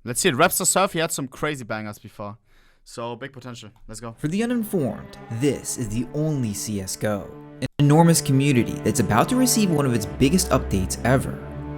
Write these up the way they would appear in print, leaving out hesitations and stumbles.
Let's see it. Rapster Surf, he had some crazy bangers before. So, big potential. Let's go. For the uninformed, this is the only CSGO. An enormous community that's about to receive one of its biggest updates ever.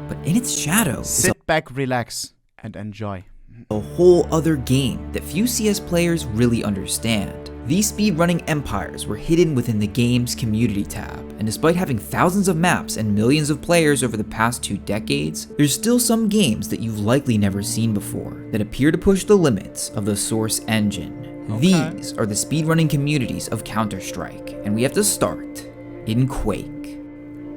But in its shadow Sit back, relax, and enjoy. a whole other game that few CS players really understand. These speedrunning empires were hidden within the game's community tab, and despite having thousands of maps and millions of players over the past 2 decades, there's still some games that you've likely never seen before that appear to push the limits of the source engine. Okay. These are the speedrunning communities of Counter-Strike, and we have to start in Quake.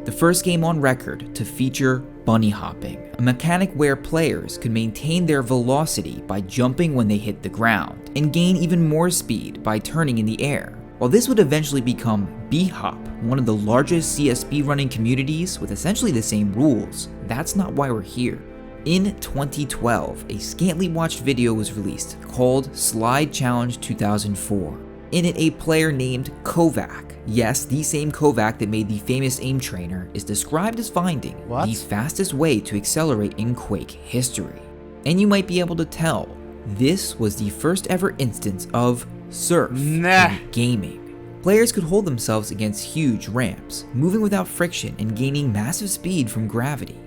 The first game on record to feature bunny hopping, a mechanic where players could maintain their velocity by jumping when they hit the ground, and gain even more speed by turning in the air. While this would eventually become B-Hop, one of the largest CS speedrunning communities with essentially the same rules, that's not why we're here. In 2012, a scantily watched video was released called Slide Challenge 2004. In it, a player named Kovac, yes, the same Kovac that made the famous aim trainer, is described as finding the fastest way to accelerate in Quake history. And you might be able to tell, this was the first ever instance of surf in gaming. Players could hold themselves against huge ramps, moving without friction and gaining massive speed from gravity.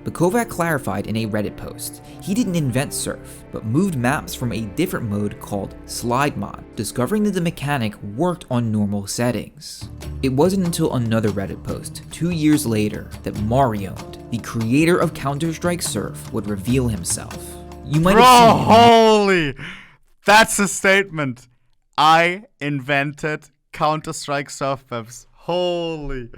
But Kovac clarified in a Reddit post, he didn't invent surf, but moved maps from a different mode called slide mod, discovering that the mechanic worked on normal settings. It wasn't until another Reddit post 2 years later that Mario, the creator of Counter-Strike Surf, would reveal himself. You might have seen holy! That's a statement. I invented Counter-Strike Surf maps. Holy.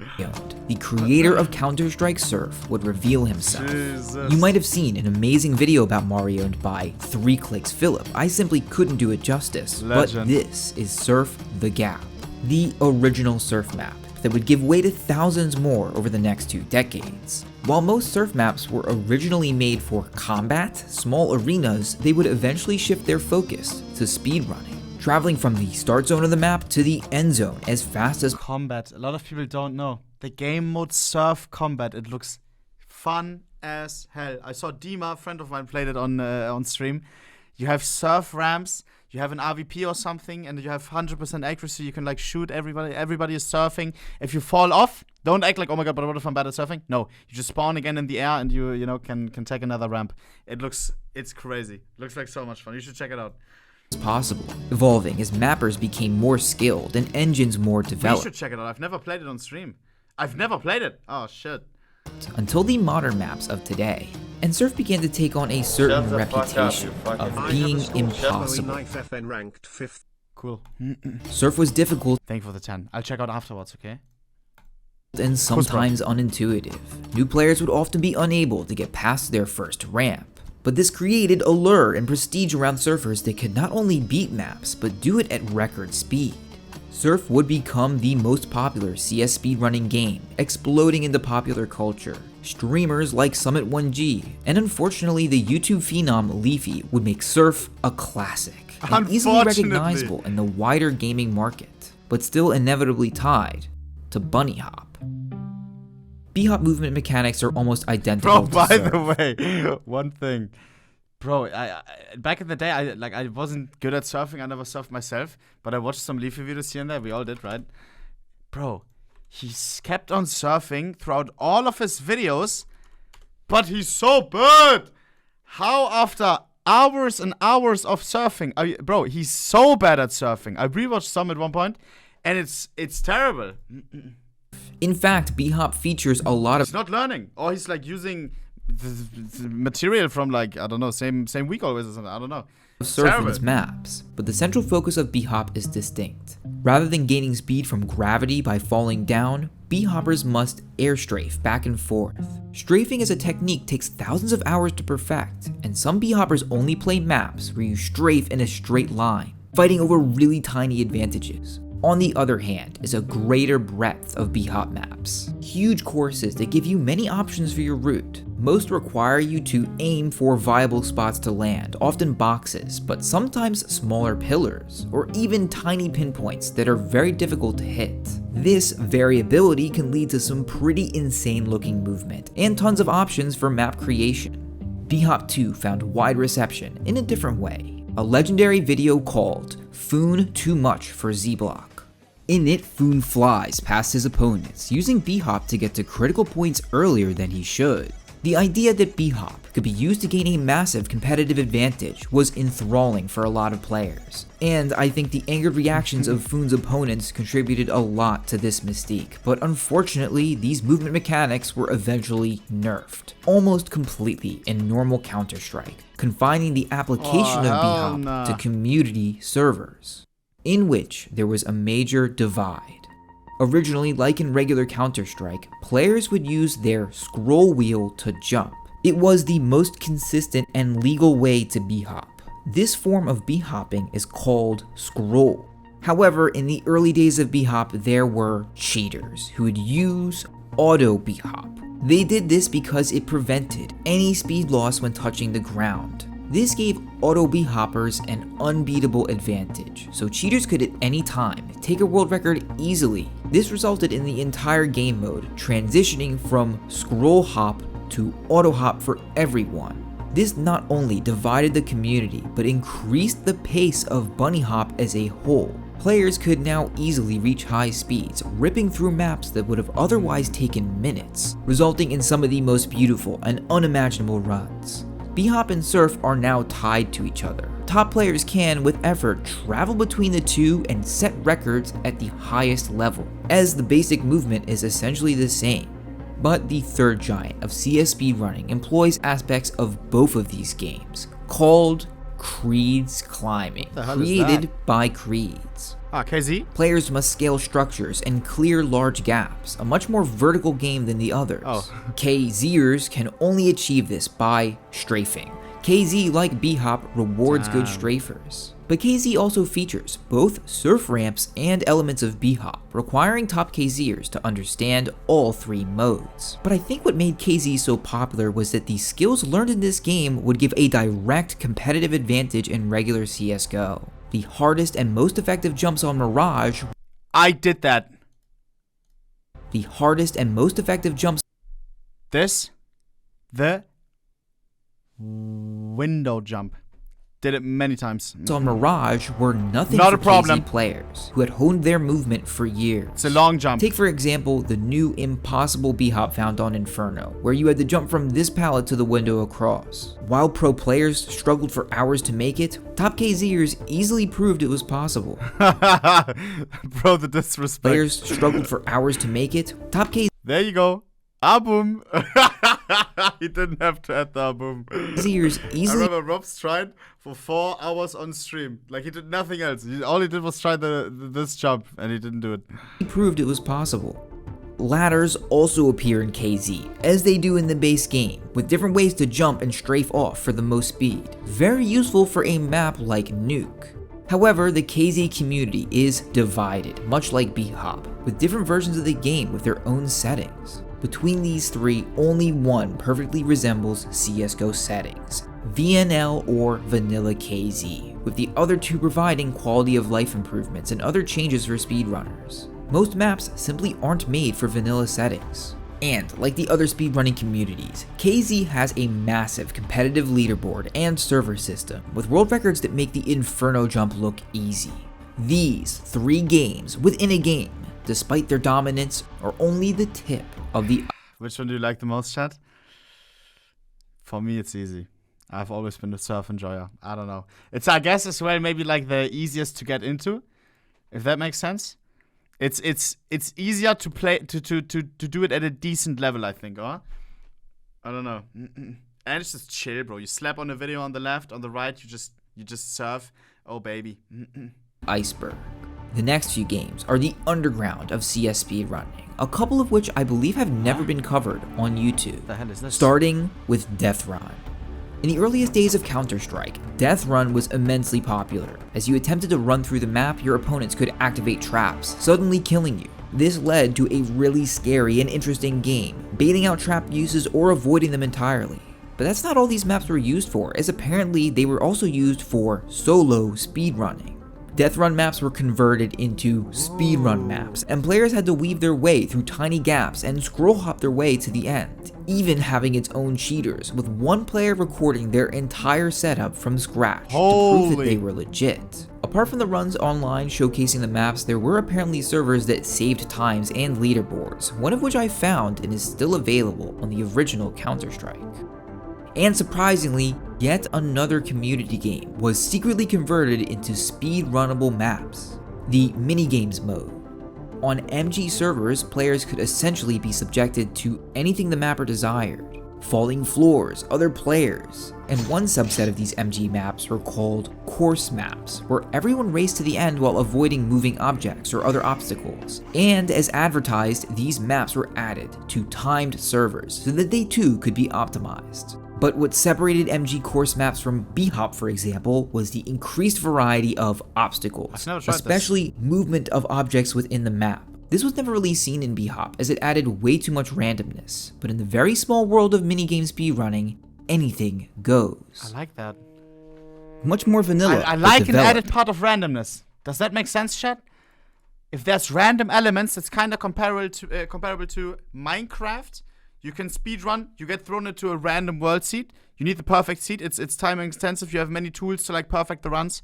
The creator of Counter-Strike Surf would reveal himself. Jesus. You might have seen an amazing video about Mario by 3 Clicks Philip. I simply couldn't do it justice. Legend. But this is Surf the Gap, the original surf map that would give way to thousands more over the next 2 decades. While most surf maps were originally made for combat, small arenas, they would eventually shift their focus to speedrunning, traveling from the start zone of the map to the end zone as fast as Combat. A lot of people don't know. The game mode Surf Combat. It looks fun as hell. I saw Dima, a friend of mine, played it on stream. You have surf ramps, you have an RVP or something, and you have 100% accuracy. You can like shoot everybody. Everybody is surfing. If you fall off, don't act like, oh my god, but what if I'm bad at surfing? No, you just spawn again in the air and you know can take another ramp. It's crazy. Looks like so much fun. You should check it out. possible, evolving as mappers became more skilled and engines more developed. You should check it out. I've never played it on stream. I've never played it. Oh shit. Until the modern maps of today, and Surf began to take on a certain reputation of being impossible. Cool. Surf was difficult Thank you for the 10. I'll check out afterwards, okay? and sometimes unintuitive. New players would often be unable to get past their first ramp. But this created allure and prestige around surfers that could not only beat maps, but do it at record speed. Surf would become the most popular CS speedrunning game, exploding into popular culture. Streamers like Summit1G, and unfortunately the YouTube phenom Leafy would make Surf a classic, and easily recognizable in the wider gaming market, but still inevitably tied to bunny hop. B-hop movement mechanics are almost identical Bro, to by Surf. the way, one thing. Bro, I back in the day, I wasn't good at surfing. I never surfed myself, but I watched some Leafy videos here and there. We all did, right? Bro, he kept on surfing throughout all of his videos, but he's so bad. How after hours and hours of surfing, bro, he's so bad at surfing. I rewatched some at one point, and it's terrible. In fact, B-hop features a lot of He's not learning, or he's like using the material from like I don't know, same week always or something. I don't know. surf in its maps, but the central focus of B-hop is distinct. Rather than gaining speed from gravity by falling down, B-hoppers must air strafe back and forth. Strafing as a technique takes thousands of hours to perfect, and some B-hoppers only play maps where you strafe in a straight line, fighting over really tiny advantages. On the other hand is a greater breadth of B-hop maps. Huge courses that give you many options for your route. Most require you to aim for viable spots to land, often boxes, but sometimes smaller pillars, or even tiny pinpoints that are very difficult to hit. This variability can lead to some pretty insane looking movement, and tons of options for map creation. B-Hop 2 found wide reception in a different way. A legendary video called Foon Too Much for Z-Block. In it, Foon flies past his opponents, using B-Hop to get to critical points earlier than he should. The idea that B-Hop could be used to gain a massive competitive advantage was enthralling for a lot of players, and I think the angered reactions of Foon's opponents contributed a lot to this mystique, but unfortunately these movement mechanics were eventually nerfed, almost completely in normal Counter-Strike, confining the application of B-Hop to community servers, in which there was a major divide. Originally, like in regular Counter-Strike, players would use their scroll wheel to jump. It was the most consistent and legal way to B-Hop. This form of B-Hopping is called scroll. However, in the early days of B-Hop, there were cheaters who would use auto B-Hop. They did this because it prevented any speed loss when touching the ground. This gave auto B-hoppers an unbeatable advantage, so cheaters could at any time take a world record easily. This resulted in the entire game mode transitioning from scroll hop to auto hop for everyone. This not only divided the community, but increased the pace of bunny hop as a whole. Players could now easily reach high speeds, ripping through maps that would have otherwise taken minutes, resulting in some of the most beautiful and unimaginable runs. B-Hop and Surf are now tied to each other. Top players can, with effort, travel between the two and set records at the highest level, as the basic movement is essentially the same. But the third giant of CS speedrunning employs aspects of both of these games, called Creeds Climbing, created by Creeds. KZ? Players must scale structures and clear large gaps, a much more vertical game than the others. KZers can only achieve this by strafing. KZ, like B-Hop, rewards good strafers. But KZ also features both surf ramps and elements of B-Hop, requiring top KZers to understand all three modes. But I think what made KZ so popular was that the skills learned in this game would give a direct competitive advantage in regular CSGO. The hardest and most effective jumps on Mirage. I did that. The hardest and most effective jumps. The window jump. Did it many times. On Mirage were nothing Not for a problem. KZ players who had honed their movement for years. It's a long jump. Take for example the new impossible B-Hop found on Inferno, where you had to jump from this pallet to the window across. While pro players struggled for hours to make it, top KZers easily proved it was possible. Bro, the disrespect. Players struggled for hours to make it. Top KZers. There you go. Boom. He didn't have to add the boom. KZers I easily. remember Rob's tried for 4 hours on stream. Like, he did nothing else. All he did was try this jump, and he didn't do it. Proved it was possible. Ladders also appear in KZ, as they do in the base game, with different ways to jump and strafe off for the most speed. Very useful for a map like Nuke. However, the KZ community is divided, much like B-Hop, with different versions of the game with their own settings. Between these three, only one perfectly resembles CSGO settings, VNL or Vanilla KZ, with the other two providing quality of life improvements and other changes for speedrunners. Most maps simply aren't made for vanilla settings. And like the other speedrunning communities, KZ has a massive competitive leaderboard and server system, with world records that make the Inferno jump look easy. These 3 games within a game, despite their dominance, are only the tip of the. Which one do you like the most, chat? For me, it's easy. I've always been a surf enjoyer. I don't know. It's, I guess, as well, maybe like the easiest to get into, if that makes sense. It's easier to play to do it at a decent level, I think, or I don't know. And it's just chill, bro. You slap on a video on the left, on the right, you just surf. Oh baby. Iceberg. The next few games are the underground of CS speedrunning, a couple of which I believe have never been covered on YouTube. The hell is this? Starting with Death Run. In the earliest days of Counter-Strike, Death Run was immensely popular. As you attempted to run through the map, your opponents could activate traps, suddenly killing you. This led to a really scary and interesting game, baiting out trap uses or avoiding them entirely. But that's not all these maps were used for, as apparently they were also used for solo speedrunning. Death run maps were converted into speedrun maps, and players had to weave their way through tiny gaps and scroll hop their way to the end, even having its own cheaters, with one player recording their entire setup from scratch to prove that they were legit. Apart from the runs online showcasing the maps, there were apparently servers that saved times and leaderboards, one of which I found and is still available on the original Counter-Strike. And surprisingly, yet another community game was secretly converted into speed-runnable maps, the minigames mode. On MG servers, players could essentially be subjected to anything the mapper desired. Falling floors, other players, and one subset of these MG maps were called course maps, where everyone raced to the end while avoiding moving objects or other obstacles. And as advertised, these maps were added to timed servers so that they too could be optimized. But what separated MG course maps from B-Hop, for example, was the increased variety of obstacles, especially movement of objects within the map. This was never really seen in B-Hop, as it added way too much randomness, but in the very small world of minigame speedrunning, anything goes. I like that. Much more vanilla. I like an added part of randomness. Does that make sense, chat? If there's random elements, it's kind of comparable to Minecraft. You can speedrun, you get thrown into a random world seed. You need the perfect seed. It's time intensive. You have many tools to like perfect the runs.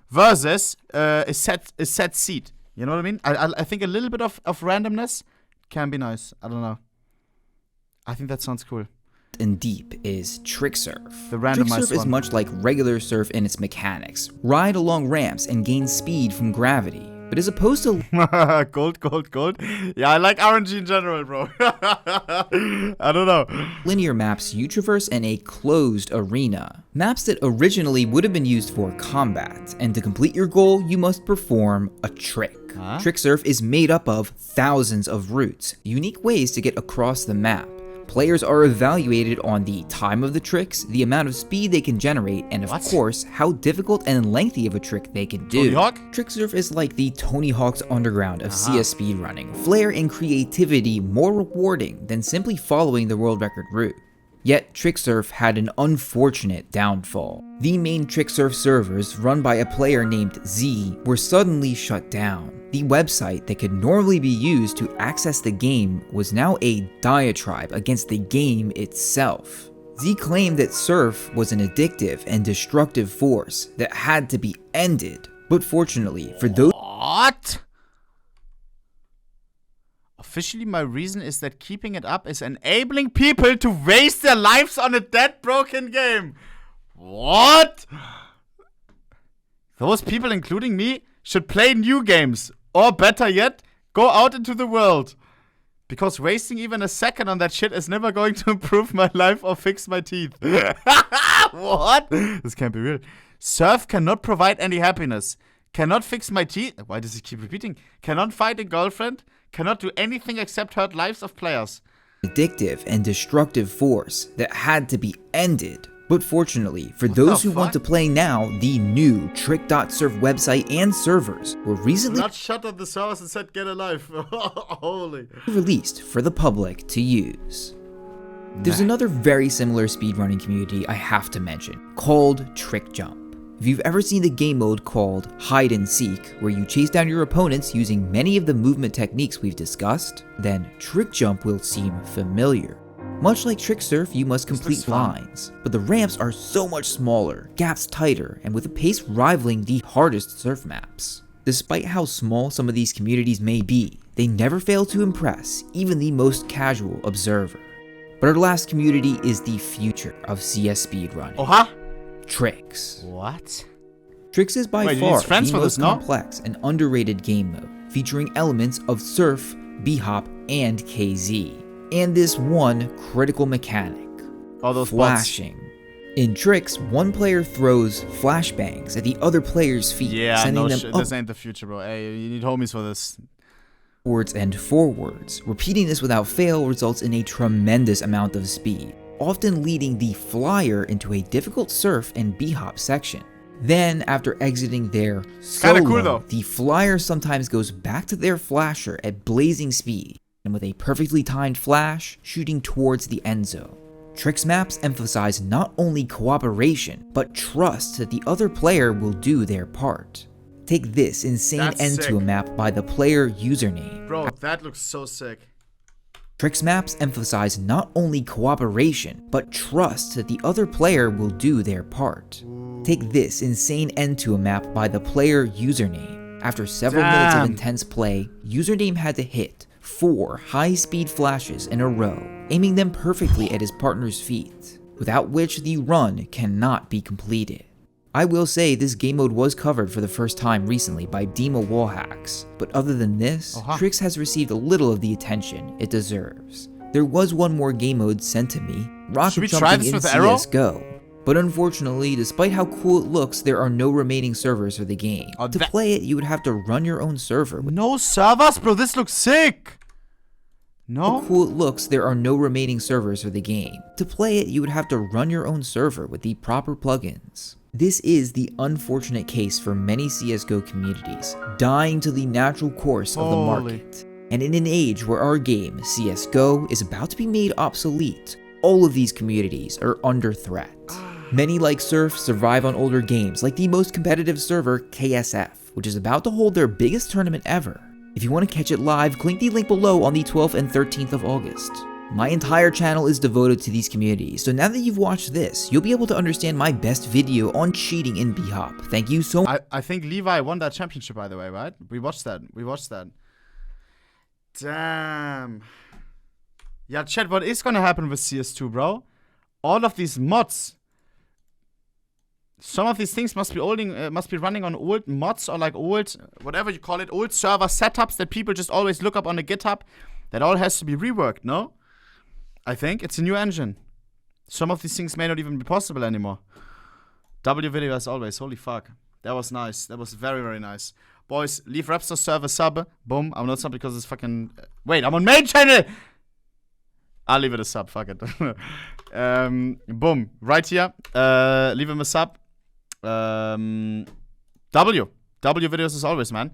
Versus a set seed. You know what I mean? I think a little bit of randomness can be nice. I don't know. I think that sounds cool. And deep is Trick Surf. The randomized Trick Surf is much like regular surf in its mechanics. Ride along ramps and gain speed from gravity. But as opposed to gold. Yeah, I like RNG in general, bro. I don't know. Linear maps, you traverse in a closed arena. Maps that originally would have been used for combat. And to complete your goal, you must perform a trick. Trick Surf is made up of thousands of routes, unique ways to get across the map. Players are evaluated on the time of the tricks, the amount of speed they can generate, and of course, how difficult and lengthy of a trick they can do. Trick Surf is like the Tony Hawk's Underground of CS speedrunning. Flair and creativity more rewarding than simply following the world record route. Yet, Trick Surf had an unfortunate downfall. The main Trick Surf servers, run by a player named Z, were suddenly shut down. The website that could normally be used to access the game was now a diatribe against the game itself. Z claimed that Surf was an addictive and destructive force that had to be ended, but fortunately for those— What? Officially, my reason is that keeping it up is enabling people to waste their lives on a dead, broken game. What? Those people, including me, should play new games. Or better yet, go out into the world. Because wasting even a second on that shit is never going to improve my life or fix my teeth. What? This can't be real. Surf cannot provide any happiness. Cannot fix my teeth. Why does he keep repeating? Cannot find a girlfriend. Cannot do anything except hurt lives of players. Addictive and destructive force that had to be ended. But fortunately, for those who want to play now, the new Trick.surf website and servers were recently not shut on the servers and said get alive. Holy. Released for the public to use. There's another very similar speedrunning community I have to mention, called Trick Jump. If you've ever seen the game mode called Hide and Seek, where you chase down your opponents using many of the movement techniques we've discussed, then Trick Jump will seem familiar. Much like Trick Surf, you must complete lines, but the ramps are so much smaller, gaps tighter, and with a pace rivaling the hardest surf maps. Despite how small some of these communities may be, they never fail to impress even the most casual observer. But our last community is the future of CS speedrunning. Tricks. What? Tricks is by far the most complex and underrated game mode, featuring elements of Surf, B-Hop, and KZ. And this one critical mechanic, flashing. In Tricks, one player throws flashbangs at the other player's feet, sending them this ain't the future, bro. Hey, you need homies for this. Backwards and forwards. Repeating this without fail results in a tremendous amount of speed, often leading the flyer into a difficult surf and B-hop section. Then, after exiting their solo, the flyer sometimes goes back to their flasher at blazing speed, and with a perfectly timed flash, shooting towards the end zone. Tricks maps emphasize not only cooperation, but trust that the other player will do their part. Take this insane That's end sick. to a map by the player username. Bro, that looks so sick. Tricks maps emphasize not only cooperation, but trust that the other player will do their part. Take this insane end to a map by the player username. After several minutes of intense play, username had to hit 4 high-speed flashes in a row, aiming them perfectly at his partner's feet, without which the run cannot be completed. I will say this game mode was covered for the first time recently by Dima Wallhacks, but other than this, Tricks has received a little of the attention it deserves. There was one more game mode sent to me, rocket jumping in CSGO, but unfortunately, despite how cool it looks, there are no remaining servers for the game. To play it, you would have to run your own server. No servers? Bro, this looks sick! No? How cool it looks, there are no remaining servers for the game. To play it, you would have to run your own server with the proper plugins. This is the unfortunate case for many CSGO communities, dying to the natural course of the market. And in an age where our game, CSGO, is about to be made obsolete, all of these communities are under threat. Many like Surf survive on older games, like the most competitive server, KSF, which is about to hold their biggest tournament ever. If you want to catch it live, click the link below on the 12th and 13th of August. My entire channel is devoted to these communities, so now that you've watched this, you'll be able to understand my best video on cheating in B-Hop. Thank you so much. I think Levi won that championship, by the way, right? We watched that. Damn. Yeah, chat, what is gonna happen with CS2, bro? All of these mods. Some of these things must be running on old mods or like old, whatever you call it, old server setups that people just always look up on the GitHub. That all has to be reworked, no? I think it's a new engine. Some of these things may not even be possible anymore. W video as always. Holy fuck. That was nice. That was very, very nice. Boys, leave Rapster server sub. Boom. I'm not sub because it's fucking... Wait, I'm on main channel! I'll leave it a sub. Fuck it. Boom. Right here. Leave him a sub. W videos as always, man.